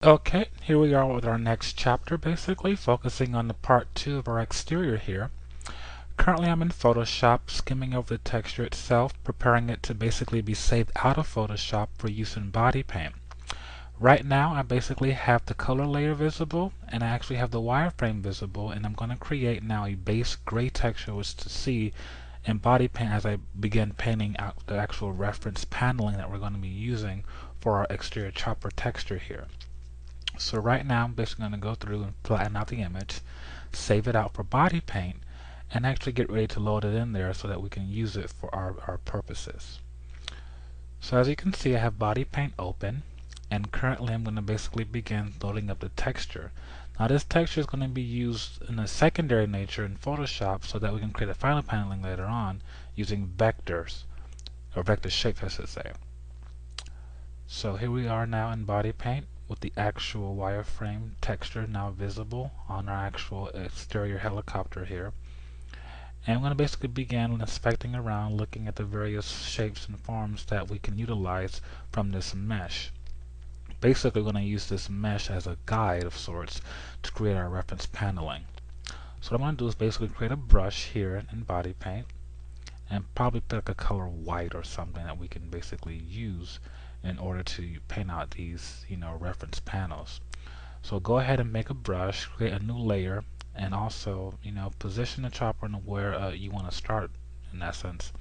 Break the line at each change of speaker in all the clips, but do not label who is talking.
Okay, here we are with our next chapter, basically focusing on the part 2 of our exterior here. Currently I'm in Photoshop, skimming over the texture itself, preparing it to basically be saved out of Photoshop for use in body paint. Right now I basically have the color layer visible, and I actually have the wireframe visible, and I'm going to create now a base gray texture which to see in body paint as I begin painting out the actual reference paneling that we're going to be using for our exterior chopper texture here. So right now I'm basically going to go through and flatten out the image, save it out for body paint, and actually get ready to load it in there so that we can use it for our purposes. So as you can see, I have body paint open, and currently I'm going to basically begin loading up the texture. Now this texture is going to be used in a secondary nature in Photoshop so that we can create a final paneling later on using vectors, or vector shapes I should say. So here we are now in body paint with the actual wireframe texture now visible on our actual exterior helicopter here. And I'm going to basically begin inspecting around, looking at the various shapes and forms that we can utilize from this mesh. Basically, we're going to use this mesh as a guide of sorts to create our reference paneling. So what I'm going to do is basically create a brush here in body paint and probably pick a color white or something that we can basically use in order to paint out these, reference panels. So go ahead and make a brush, create a new layer, and also, position the chopper in where you want to start in essence.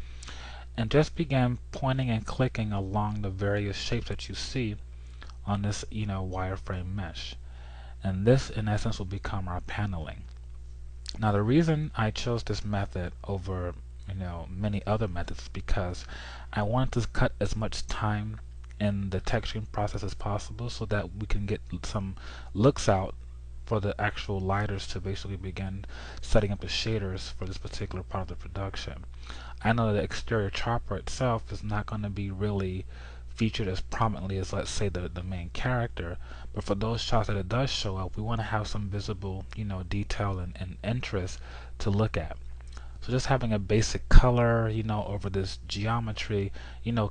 And just begin pointing and clicking along the various shapes that you see on this, wireframe mesh. And this, in essence, will become our paneling. Now the reason I chose this method over many other methods is because I wanted to cut as much time in the texturing process as possible so that we can get some looks out for the actual lighters to basically begin setting up the shaders for this particular part of the production. I know the exterior chopper itself is not going to be really featured as prominently as, let's say, the main character, but for those shots that it does show up, we want to have some visible detail and interest to look at. So just having a basic color, over this geometry,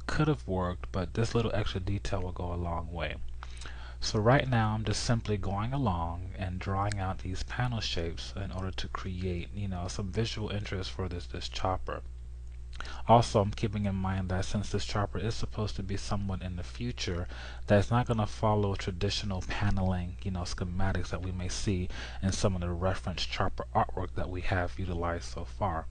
could have worked, but this little extra detail will go a long way. So right now I'm just simply going along and drawing out these panel shapes in order to create, some visual interest for this chopper. Also, I'm keeping in mind that since this chopper is supposed to be somewhat in the future, that it's not going to follow traditional paneling, schematics that we may see in some of the reference chopper artwork that we have utilized so far.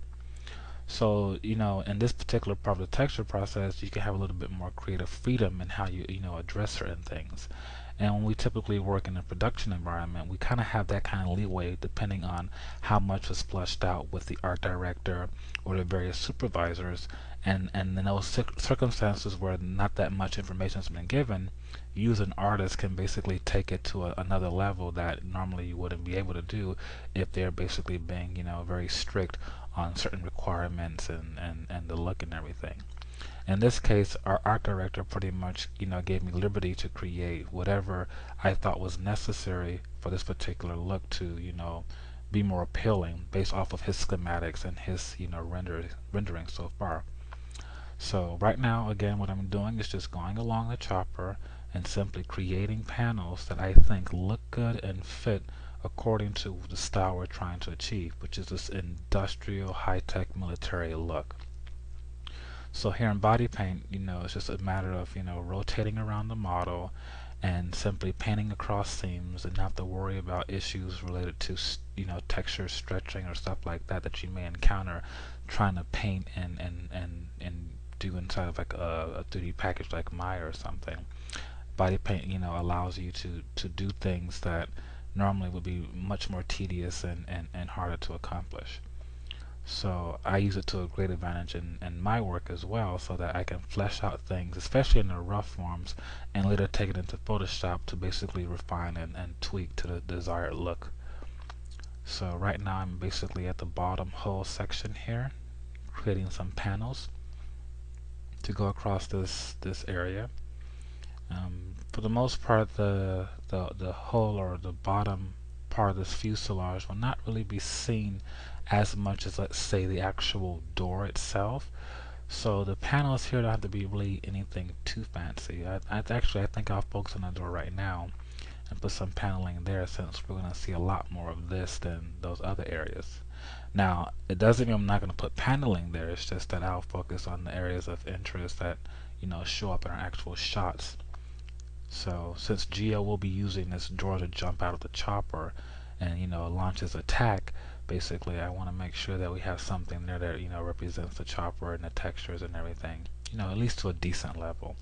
So, in this particular part of the texture process, you can have a little bit more creative freedom in how you, address certain things. And when we typically work in a production environment, we kind of have that kind of leeway depending on how much was fleshed out with the art director or the various supervisors. And in those circumstances where not that much information has been given, you as an artist can basically take it to another level that normally you wouldn't be able to do if they're basically being, very strict on certain requirements and the look and everything. In this case, our art director pretty much, gave me liberty to create whatever I thought was necessary for this particular look to, be more appealing based off of his schematics and his, rendering so far. So right now, again, what I'm doing is just going along the chopper and simply creating panels that I think look good and fit according to the style we're trying to achieve, which is this industrial, high-tech military look. So here in body paint, it's just a matter of, rotating around the model and simply painting across seams and not have to worry about issues related to, texture stretching or stuff like that that you may encounter trying to paint and do inside of like a 3D package like Maya or something. Body paint, allows you to do things that normally would be much more tedious and harder to accomplish. So I use it to a great advantage in my work as well, so that I can flesh out things, especially in the rough forms, and later take it into Photoshop to basically refine and tweak to the desired look. So right now I'm basically at the bottom whole section here, creating some panels to go across this area. For the most part, the hull or the bottom part of this fuselage will not really be seen as much as, let's say, the actual door itself. So the panels here don't have to be really anything too fancy. I think I'll focus on the door right now and put some paneling there, since we're going to see a lot more of this than those other areas. Now, it doesn't mean I'm not going to put paneling there. It's just that I'll focus on the areas of interest that, show up in our actual shots. So since Geo will be using this drawer to jump out of the chopper and, launch his attack, basically I want to make sure that we have something there that, represents the chopper and the textures and everything, at least to a decent level.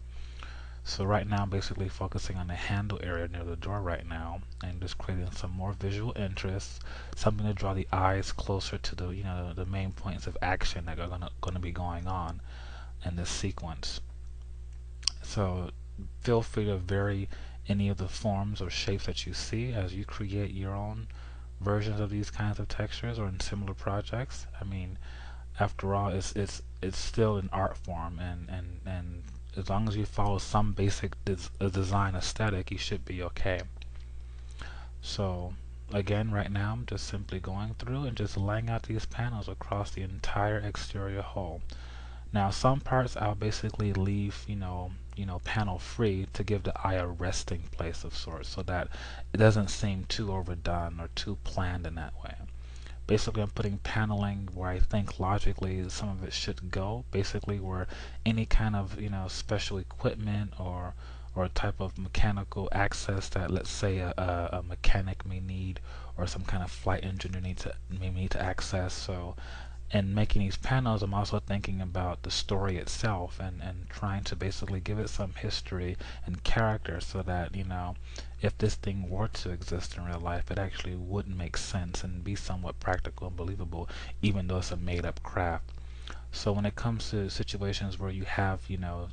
So right now I'm basically focusing on the handle area near the door right now, and just creating some more visual interest, something to draw the eyes closer to the the main points of action that are gonna be going on in this sequence. So feel free to vary any of the forms or shapes that you see as you create your own versions of these kinds of textures or in similar projects. I mean, after all, it's still an art form, and as long as you follow some basic design aesthetic, you should be okay. So again, right now I'm just simply going through and just laying out these panels across the entire exterior hull. Now some parts I'll basically leave, panel free to give the eye a resting place of sorts, so that it doesn't seem too overdone or too planned in that way. Basically, I'm putting paneling where I think logically some of it should go. Basically, where any kind of special equipment or a type of mechanical access that, let's say, a mechanic may need, or some kind of flight engineer may need to access. So in making these panels, I'm also thinking about the story itself, and trying to basically give it some history and character, so that, if this thing were to exist in real life, it actually would make sense and be somewhat practical and believable, even though it's a made-up craft. So when it comes to situations where you have,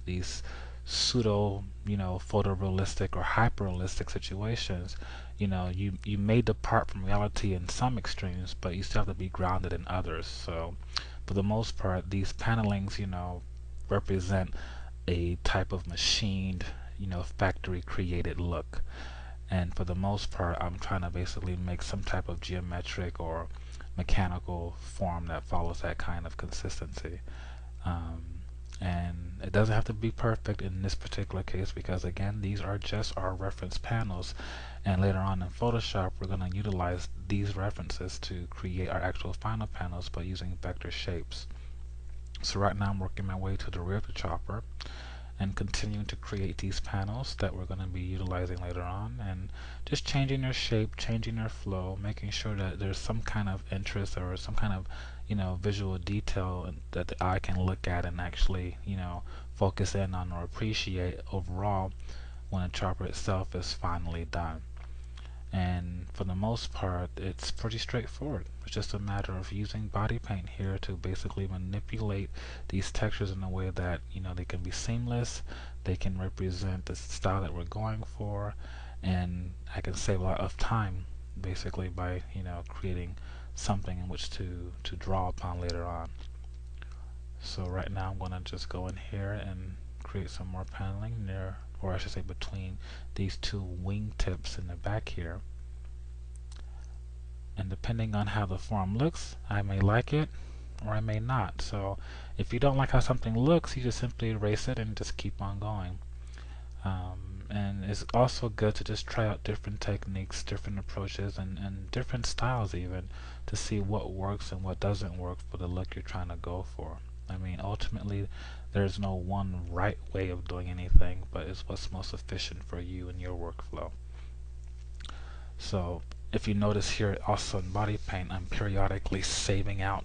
these pseudo, photorealistic or hyper-realistic situations, you may depart from reality in some extremes, but you still have to be grounded in others. So for the most part, these panelings, represent a type of machined, factory created look. And for the most part, I'm trying to basically make some type of geometric or mechanical form that follows that kind of consistency. Um, and it doesn't have to be perfect in this particular case, because again, these are just our reference panels, and later on in Photoshop we're going to utilize these references to create our actual final panels by using vector shapes. So right now I'm working my way to the rear of the chopper and continuing to create these panels that we're going to be utilizing later on, and just changing their shape, changing their flow, making sure that there's some kind of interest or some kind of visual detail that the eye can look at and actually focus in on or appreciate overall when the chopper itself is finally done. And for the most part, it's pretty straightforward. It's just a matter of using body paint here to basically manipulate these textures in a way that they can be seamless, they can represent the style that we're going for, and I can save a lot of time basically by creating something in which to draw upon later on. So right now I'm going to just go in here and create some more paneling near, or I should say between, these two wing tips in the back here. And depending on how the form looks, I may like it or I may not. So if you don't like how something looks, you just simply erase it and just keep on going. And it's also good to just try out different techniques, different approaches, and different styles even, to see what works and what doesn't work for the look you're trying to go for. I mean, ultimately, there's no one right way of doing anything, but it's what's most efficient for you and your workflow. So if you notice here also in body paint, I'm periodically saving out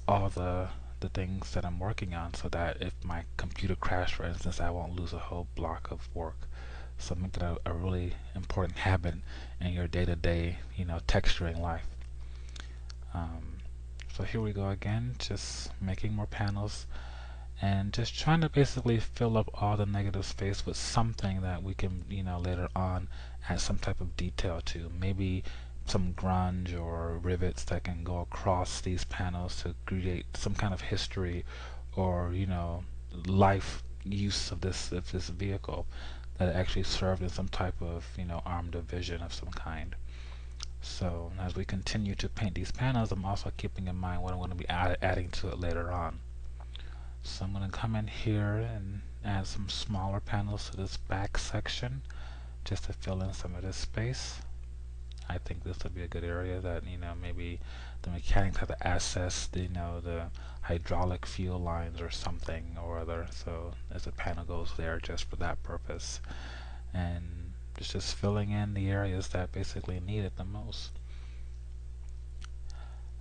all the things that I'm working on, so that if my computer crashed, for instance, I won't lose a whole block of work. So make that a really important habit in your day-to-day, texturing life. So here we go again, just making more panels and just trying to basically fill up all the negative space with something that we can, later on add some type of detail to. Maybe some grunge or rivets that can go across these panels to create some kind of history or, life use of this vehicle that actually served in some type of, armed division of some kind. So as we continue to paint these panels, I'm also keeping in mind what I'm going to be adding to it later on. So I'm going to come in here and add some smaller panels to this back section, just to fill in some of this space. I think this would be a good area that, maybe the mechanics have to access the hydraulic fuel lines or something or other. So as the panel goes there just for that purpose. And it's just filling in the areas that basically need it the most.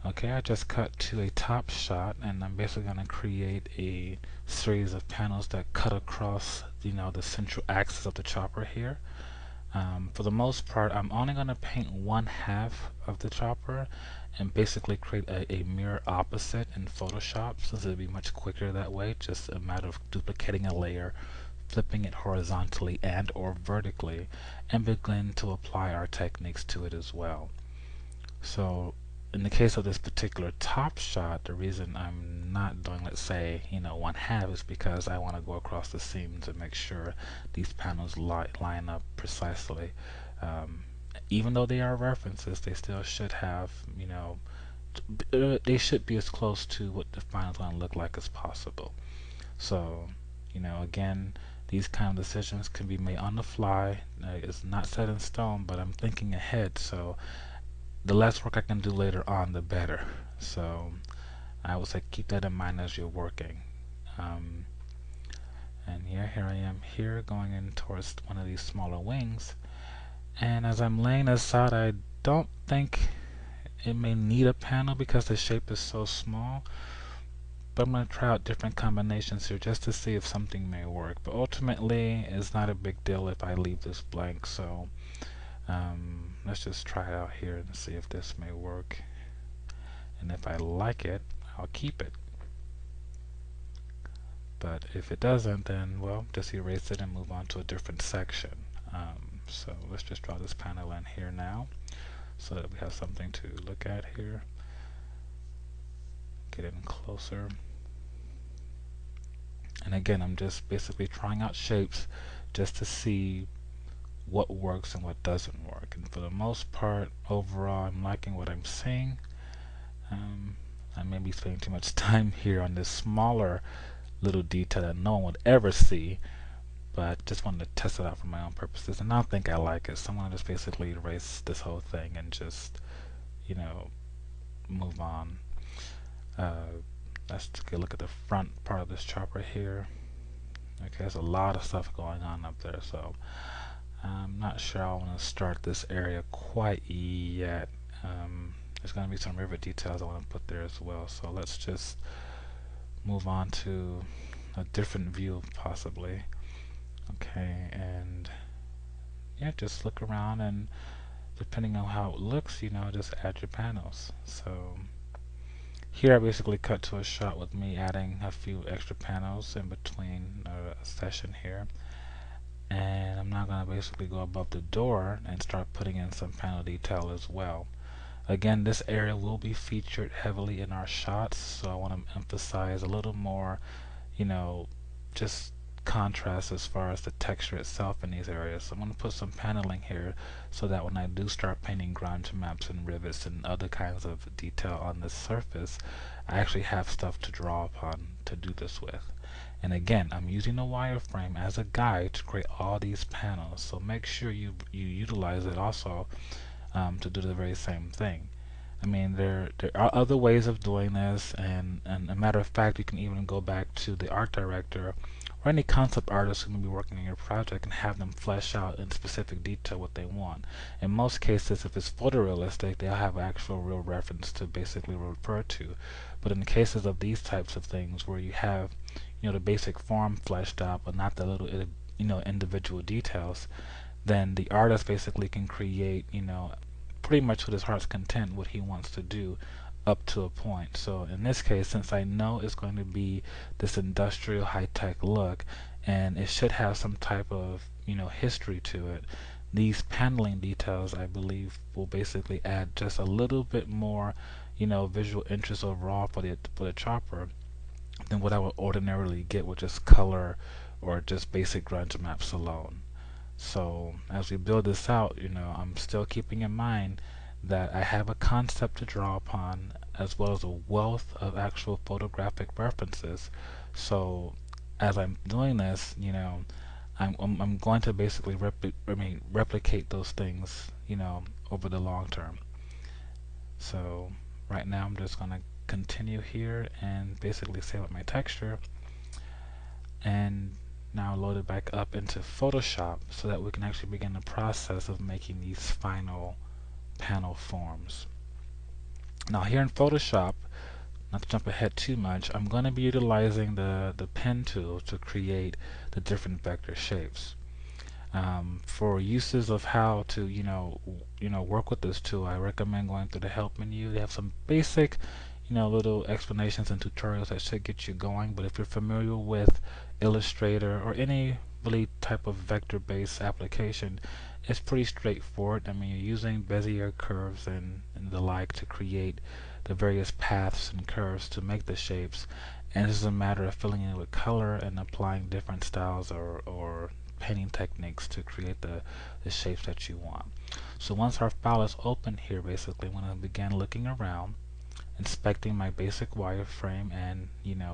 Okay, I just cut to a top shot, and I'm basically going to create a series of panels that cut across, the central axis of the chopper here. For the most part, I'm only going to paint one half of the chopper and basically create a mirror opposite in Photoshop, since it'll be much quicker that way. Just a matter of duplicating a layer, flipping it horizontally and or vertically, and begin to apply our techniques to it as well. So in the case of this particular top shot, the reason I'm not doing, let's say, one half is because I want to go across the seam to make sure these panels line up precisely. Even though they are references, they still should have, they should be as close to what the final is going to look like as possible. So, again, these kind of decisions can be made on the fly. It's not set in stone, but I'm thinking ahead. So the less work I can do later on, the better. So I would say keep that in mind as you're working. And here I am here going in towards one of these smaller wings. And as I'm laying this out, I don't think it may need a panel because the shape is so small. But I'm going to try out different combinations here just to see if something may work. But ultimately, it's not a big deal if I leave this blank. So let's just try it out here and see if this may work. And if I like it, I'll keep it. But if it doesn't, then, well, just erase it and move on to a different section. So let's just draw this panel in here now so that we have something to look at here. Get in closer. And again, I'm just basically trying out shapes just to see what works and what doesn't work. And for the most part, overall, I'm liking what I'm seeing. I may be spending too much time here on this smaller little detail that no one would ever see, but just wanted to test it out for my own purposes, and I don't think I like it. So I'm going to just basically erase this whole thing and just, move on. Let's take a look at the front part of this chopper here. Okay, there's a lot of stuff going on up there, so I'm not sure I want to start this area quite yet. There's going to be some rivet details I want to put there as well, so let's just move on to a different view possibly. Okay, and yeah, just look around, and depending on how it looks, just add your panels. So here I basically cut to a shot with me adding a few extra panels in between a session here. And I'm now going to basically go above the door and start putting in some panel detail as well. Again, this area will be featured heavily in our shots, so I want to emphasize a little more, just contrast as far as the texture itself in these areas. So I'm going to put some paneling here so that when I do start painting ground maps and rivets and other kinds of detail on this surface, I actually have stuff to draw upon to do this with. And again, I'm using a wireframe as a guide to create all these panels, so make sure you utilize it also to do the very same thing. I mean, there are other ways of doing this, and a matter of fact, you can even go back to the art director or any concept artist who may be working on your project and have them flesh out in specific detail what they want. In most cases, if it's photorealistic, they'll have actual real reference to basically refer to. But in the cases of these types of things where you have, the basic form fleshed out, but not the little, individual details, then the artist basically can create, pretty much with his heart's content what he wants to do up to a point. So in this case, since I know it's going to be this industrial high-tech look, and it should have some type of, history to it, these paneling details, I believe, will basically add just a little bit more, visual interest overall for the chopper than what I would ordinarily get with just color or just basic grunge maps alone. So as we build this out, I'm still keeping in mind that I have a concept to draw upon as well as a wealth of actual photographic references. So as I'm doing this, I'm going to basically replicate those things, over the long term. So right now I'm just going to continue here and basically save up my texture, and now load it back up into Photoshop so that we can actually begin the process of making these final panel forms. Now here in Photoshop, not to jump ahead too much, I'm going to be utilizing the pen tool to create the different vector shapes. For uses of how to work with this tool, I recommend going through the help menu. They have some basic little explanations and tutorials that should get you going. But if you're familiar with Illustrator or any really type of vector-based application, it's pretty straightforward. I mean, you're using Bezier curves and the like to create the various paths and curves to make the shapes, and it's just a matter of filling in with color and applying different styles or painting techniques to create the shapes that you want. So once our file is open here, basically I'm going to begin looking around, inspecting my basic wireframe and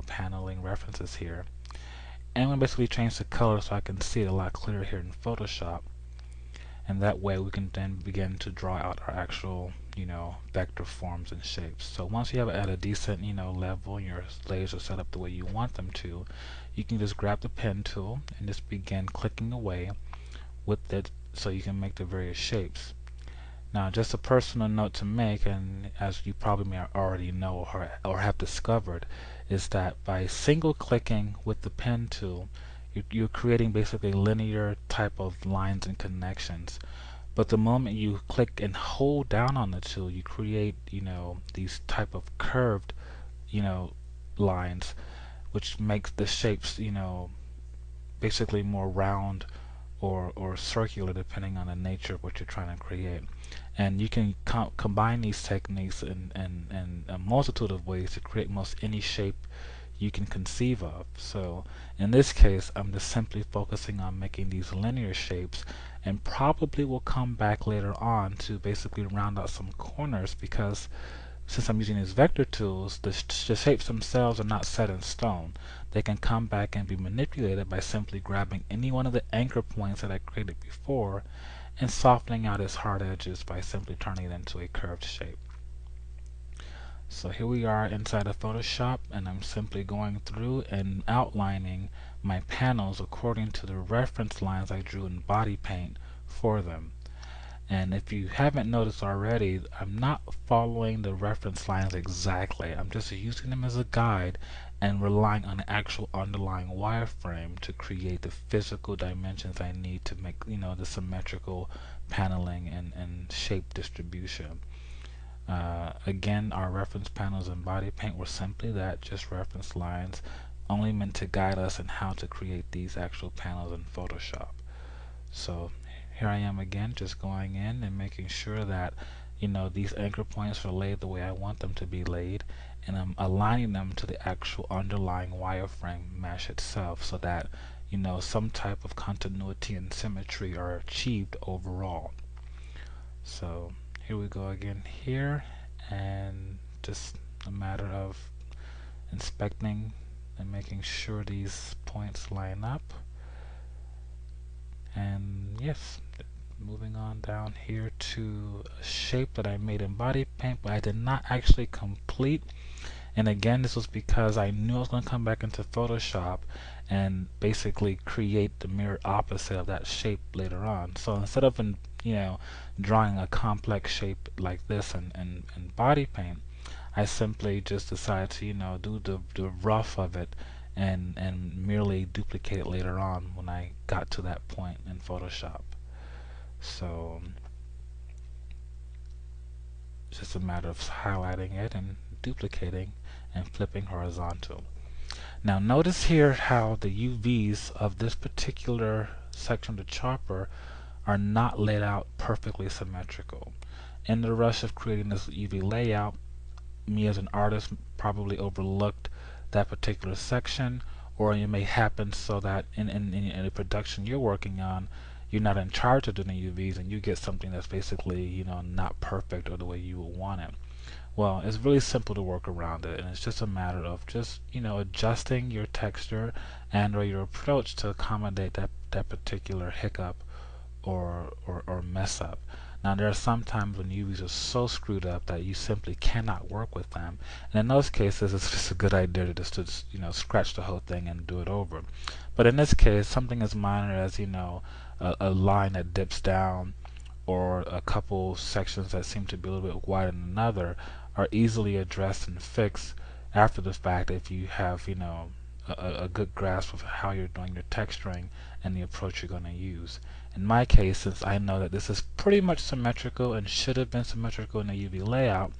paneling references here, and I'm going to basically change the color so I can see it a lot clearer here in Photoshop, and that way we can then begin to draw out our actual vector forms and shapes. So once you have it at a decent level and your layers are set up the way you want them to, you can just grab the pen tool and just begin clicking away with it so you can make the various shapes. Now just a personal note to make, and as you probably may already know or have discovered, is that by single clicking with the pen tool, you're creating basically linear type of lines and connections. But the moment you click and hold down on the tool, you create these type of curved lines, which makes the shapes basically more round or circular, depending on the nature of what you're trying to create. And you can combine these techniques in a multitude of ways to create most any shape you can conceive of. So in this case, I'm just simply focusing on making these linear shapes, and probably will come back later on to basically round out some corners, because since I'm using these vector tools, the shapes themselves are not set in stone. They can come back and be manipulated by simply grabbing any one of the anchor points that I created before and softening out its hard edges by simply turning it into a curved shape. So here we are inside of Photoshop, and I'm simply going through and outlining my panels according to the reference lines I drew in body paint for them. And if you haven't noticed already, I'm not following the reference lines exactly. I'm just using them as a guide and relying on the actual underlying wireframe to create the physical dimensions I need to make the symmetrical paneling and shape distribution. Again, our reference panels in body paint were simply that, just reference lines, only meant to guide us in how to create these actual panels in Photoshop. So here I am again, just going in and making sure that these anchor points are laid the way I want them to be laid, and I'm aligning them to the actual underlying wireframe mesh itself, so that some type of continuity and symmetry are achieved overall. So here we go again here, and just a matter of inspecting and making sure these points line up. And yes, moving on down here to a shape that I made in body paint, but I did not actually complete. And again, this was because I knew I was going to come back into Photoshop and basically create the mirror opposite of that shape later on. So instead of drawing a complex shape like this in body paint, I simply just decided to do the rough of it and merely duplicate it later on when I got to that point in Photoshop. So it's just a matter of highlighting it and duplicating and flipping horizontal. Now notice here how the UVs of this particular section of the chopper are not laid out perfectly symmetrical. In the rush of creating this UV layout, me as an artist probably overlooked that particular section, or it may happen so that in a production you're working on, you're not in charge of doing UVs and you get something that's basically not perfect or the way you would want it. Well, it's really simple to work around it, and it's just a matter of just adjusting your texture and or your approach to accommodate that that particular hiccup or mess up. Now there are some times when UVs are so screwed up that you simply cannot work with them, and in those cases it's just a good idea to just scratch the whole thing and do it over. But in this case, something as minor as a line that dips down or a couple sections that seem to be a little bit wider than another are easily addressed and fixed after the fact if you have a good grasp of how you're doing your texturing and the approach you're going to use. In my case, since I know that this is pretty much symmetrical and should have been symmetrical in the UV layout,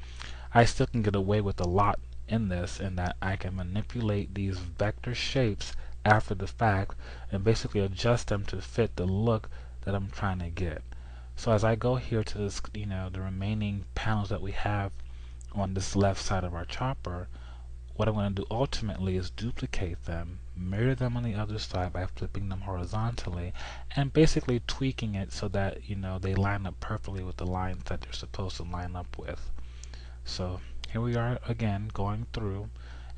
I still can get away with a lot in this, in that I can manipulate these vector shapes after the fact and basically adjust them to fit the look that I'm trying to get. So as I go here to this, the remaining panels that we have on this left side of our chopper, what I'm going to do ultimately is duplicate them, mirror them on the other side by flipping them horizontally, and basically tweaking it so that they line up perfectly with the lines that they're supposed to line up with. So here we are again going through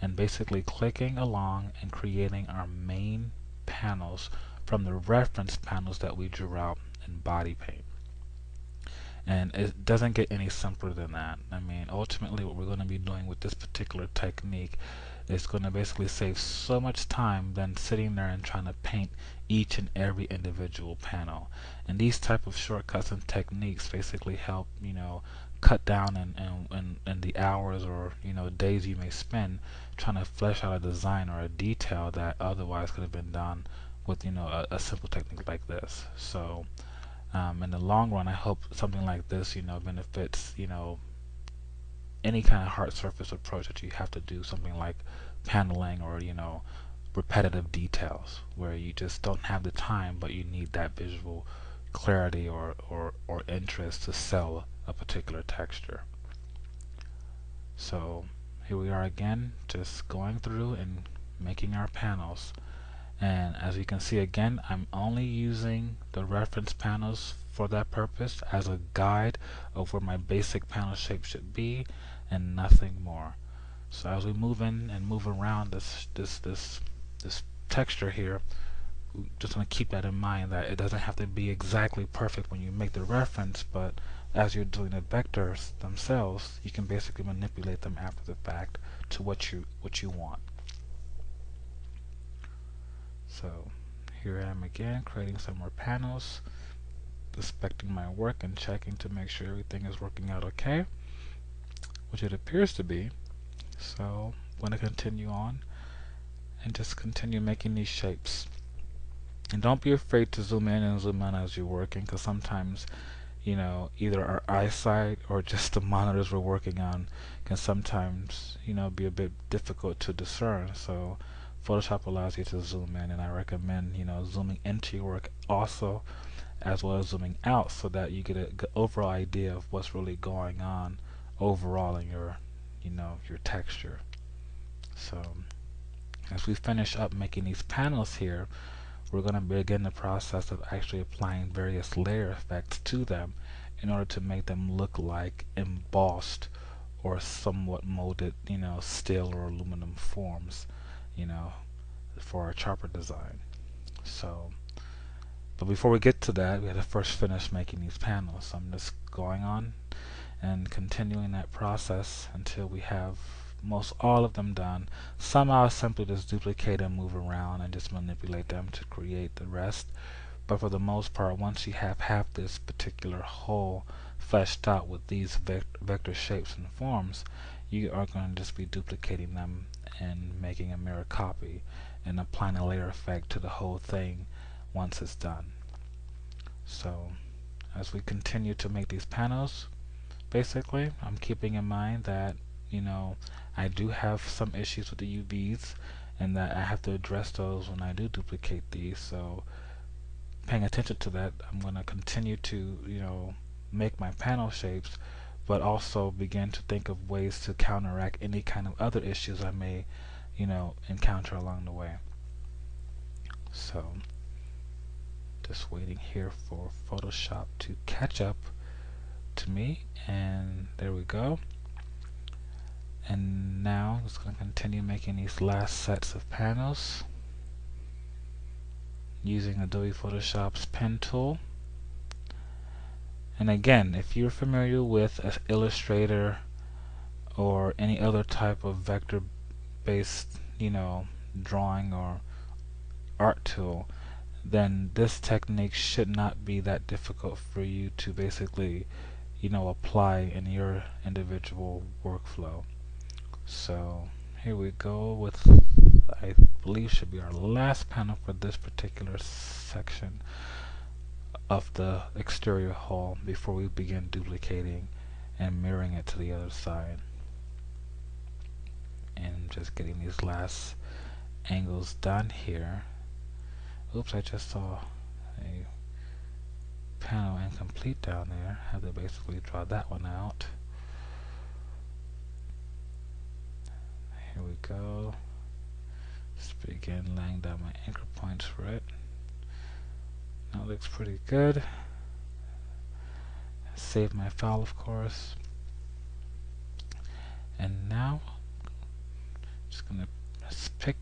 and basically clicking along and creating our main panels from the reference panels that we drew out in body paint. And it doesn't get any simpler than that. I mean, ultimately what we're going to be doing with this particular technique is going to basically save so much time than sitting there and trying to paint each and every individual panel. And these type of shortcuts and techniques basically help cut down in the hours or days you may spend trying to flesh out a design or a detail that otherwise could have been done with a simple technique like this. So in the long run, I hope something like this benefits any kind of hard surface approach that you have to do something like paneling or repetitive details where you just don't have the time but you need that visual clarity or interest to sell a particular texture. So here we are again, just going through and making our panels. And as you can see again, I'm only using the reference panels for that purpose as a guide of where my basic panel shape should be and nothing more. So as we move in and move around this texture here, we just want to keep that in mind that it doesn't have to be exactly perfect when you make the reference, but as you're doing the vectors themselves, you can basically manipulate them after the fact to what you want. So here I am again, creating some more panels, inspecting my work and checking to make sure everything is working out okay, which it appears to be. So I'm going to continue on and just continue making these shapes. And don't be afraid to zoom in and zoom out as you're working, because sometimes either our eyesight or just the monitors we're working on can sometimes be a bit difficult to discern. So Photoshop allows you to zoom in, and I recommend zooming into your work also, as well as zooming out, so that you get a good overall idea of what's really going on overall in your your texture. So as we finish up making these panels here, we're going to begin the process of actually applying various layer effects to them in order to make them look like embossed or somewhat molded steel or aluminum forms for our chopper design. So but before we get to that, we have to first finish making these panels. So I'm just going on and continuing that process until we have most all of them done. Some I'll simply just duplicate and move around and just manipulate them to create the rest. But for the most part, once you have half this particular whole fleshed out with these vector shapes and forms, you are going to just be duplicating them and making a mirror copy and applying a layer effect to the whole thing once it's done. So as we continue to make these panels, basically I'm keeping in mind that I do have some issues with the UVs and that I have to address those when I do duplicate these. So paying attention to that, I'm going to continue to make my panel shapes, but also begin to think of ways to counteract any kind of other issues I may encounter along the way. So just waiting here for Photoshop to catch up to me, and there we go. And now I'm just going to continue making these last sets of panels using Adobe Photoshop's pen tool. And again, if you're familiar with Illustrator or any other type of vector based, drawing or art tool, then this technique should not be that difficult for you to basically, apply in your individual workflow. So here we go with, I believe, should be our last panel for this particular section of the exterior hull before we begin duplicating and mirroring it to the other side. And just getting these last angles done here. Oops, I just saw a panel incomplete down there. I have to basically draw that one out. Here we go. Just begin laying down my anchor points for it. That looks pretty good. Save my file, of course. And now, just going to pick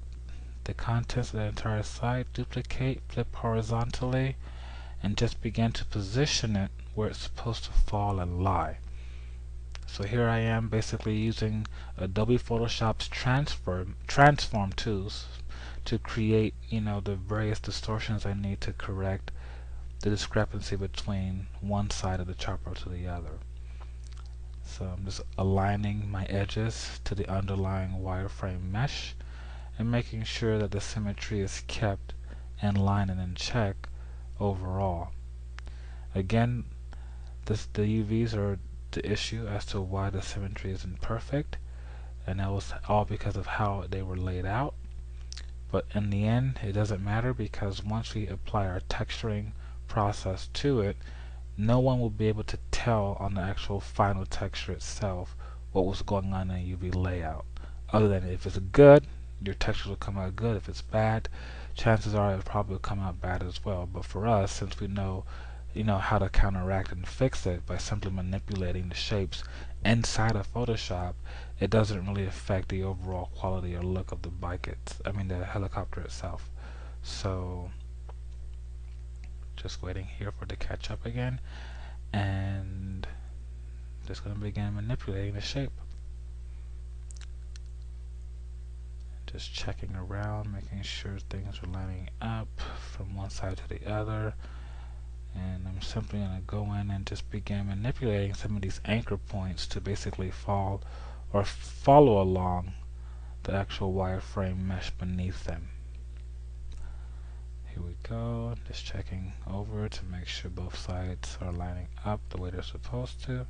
the contents of the entire side, duplicate, flip horizontally, and just begin to position it where it's supposed to fall and lie. So here I am basically using Adobe Photoshop's transform tools to create, the various distortions I need to correct the discrepancy between one side of the chopper to the other. So I'm just aligning my edges to the underlying wireframe mesh and making sure that the symmetry is kept in line and in check overall. Again, the UVs are the issue as to why the symmetry is imperfect, and that was all because of how they were laid out. But in the end, it doesn't matter, because once we apply our texturing process to it, no one will be able to tell on the actual final texture itself what was going on in the UV layout. Other than if it's good, your texture will come out good. If it's bad, chances are it will probably come out bad as well. But for us, since we know how to counteract and fix it by simply manipulating the shapes inside of Photoshop, it doesn't really affect the overall quality or look of the the helicopter itself. So just waiting here for it to catch up again, and just going to begin manipulating the shape. Just checking around, making sure things are lining up from one side to the other. And I'm simply going to go in and just begin manipulating some of these anchor points to basically fall or follow along the actual wireframe mesh beneath them. Here we go, just checking over to make sure both sides are lining up the way they're supposed to. I'm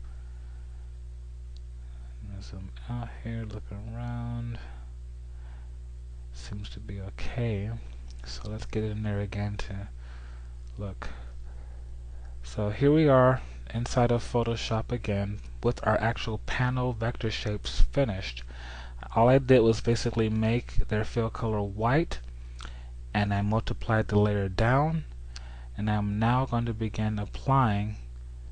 going to zoom out here, looking around. Seems to be okay. So let's get in there again to look. So here we are inside of Photoshop again with our actual panel vector shapes finished. All I did was basically make their fill color white, and I multiplied the layer down, and I'm now going to begin applying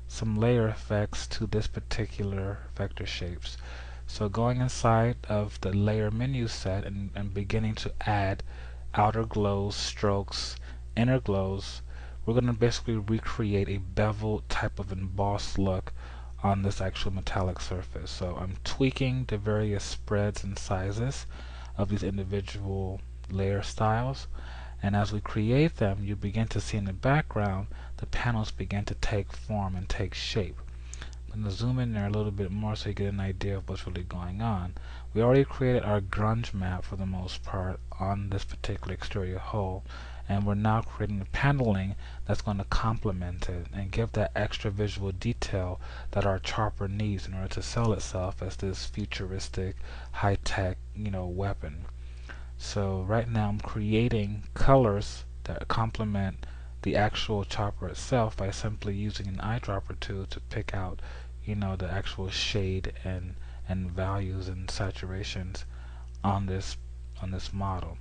some layer effects to this particular vector shapes. So going inside of the layer menu set and beginning to add outer glows, strokes, inner glows, we're going to basically recreate a beveled type of embossed look on this actual metallic surface. So I'm tweaking the various spreads and sizes of these individual layer styles, and as we create them, you begin to see in the background the panels begin to take form and take shape. I'm going to zoom in there a little bit more so you get an idea of what's really going on. We already created our grunge map for the most part on this particular exterior hull, and we're now creating the paneling that's going to complement it and give that extra visual detail that our chopper needs in order to sell itself as this futuristic, high-tech, weapon. So right now I'm creating colors that complement the actual chopper itself by simply using an eyedropper tool to pick out, the actual shade and values and saturations on this model.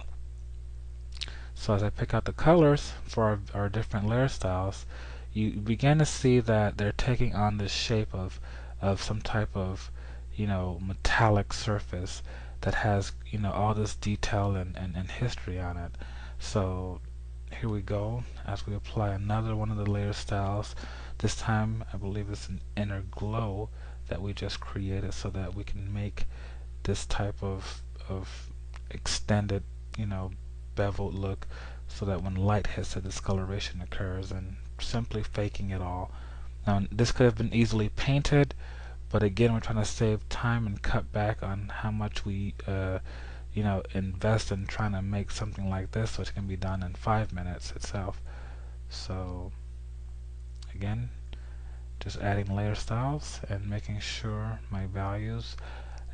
So as I pick out the colors for our different layer styles, you begin to see that they're taking on this shape of some type of metallic surface that has all this detail and history on it. So here we go, as we apply another one of the layer styles. This time I believe it's an inner glow that we just created so that we can make this type of extended, beveled look, so that when light hits, the discoloration occurs, and simply faking it all. Now this could have been easily painted, but again, we're trying to save time and cut back on how much we invest in trying to make something like this, which can be done in 5 minutes itself. So again, just adding layer styles and making sure my values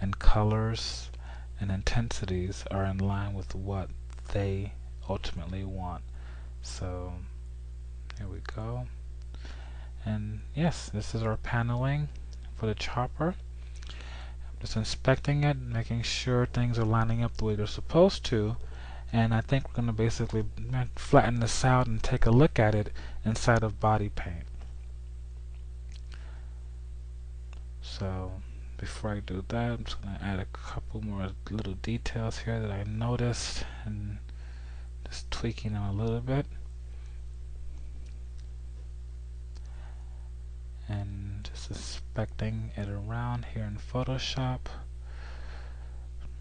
and colors and intensities are in line with what they ultimately want. So here we go. And yes, this is our paneling for the chopper. Just inspecting it, making sure things are lining up the way they're supposed to, and I think we're going to basically flatten this out and take a look at it inside of body paint. So before I do that, I'm just going to add a couple more little details here that I noticed, and just tweaking them a little bit. And just inspecting it around here in Photoshop,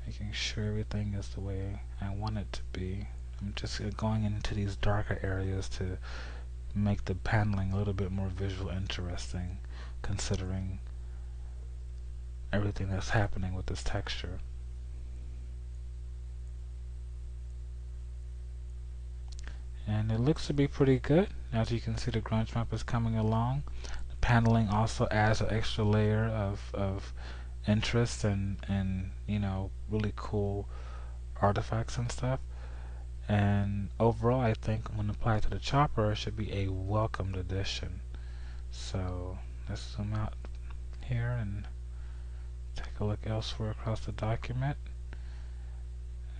making sure everything is the way I want it to be. I'm just going into these darker areas to make the paneling a little bit more visual interesting, considering everything that's happening with this texture. And it looks to be pretty good. As you can see, the grunge map is coming along. Paneling also adds an extra layer of interest and really cool artifacts and stuff. And overall, I think when applied to the chopper, it should be a welcomed addition. So let's zoom out here and take a look elsewhere across the document,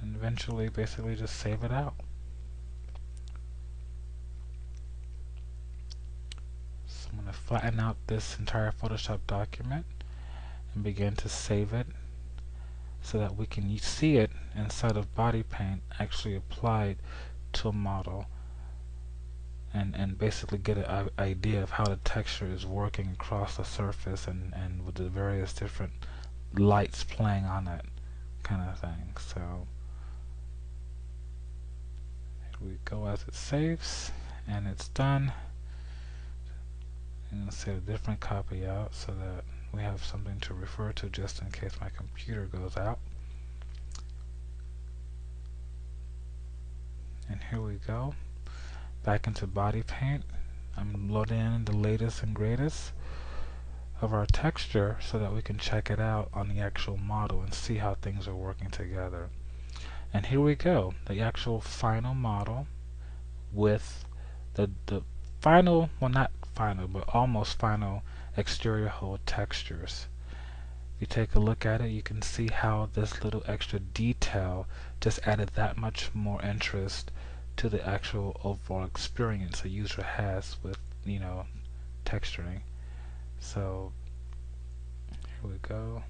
and eventually basically just save it out. I'm going to flatten out this entire Photoshop document and begin to save it so that we can see it inside of body paint actually applied to a model, and basically get an idea of how the texture is working across the surface and with the various different lights playing on it, kind of thing. So here we go as it saves, and it's done. I'm going to save a different copy out so that we have something to refer to just in case my computer goes out. And here we go, back into body paint. I'm loading in the latest and greatest of our texture so that we can check it out on the actual model and see how things are working together. And here we go, the actual final model with the final, well, not final, but almost final exterior hull textures. If you take a look at it, you can see how this little extra detail just added that much more interest to the actual overall experience a user has with, texturing. So here we go.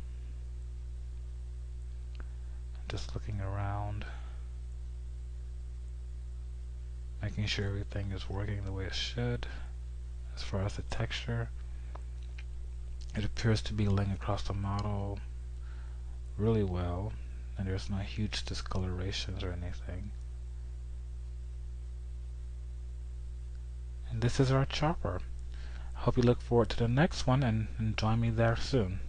Just looking around, making sure everything is working the way it should as far as the texture. It appears to be laying across the model really well, and there's no huge discolorations or anything. And this is our chopper. I hope you look forward to the next one and join me there soon.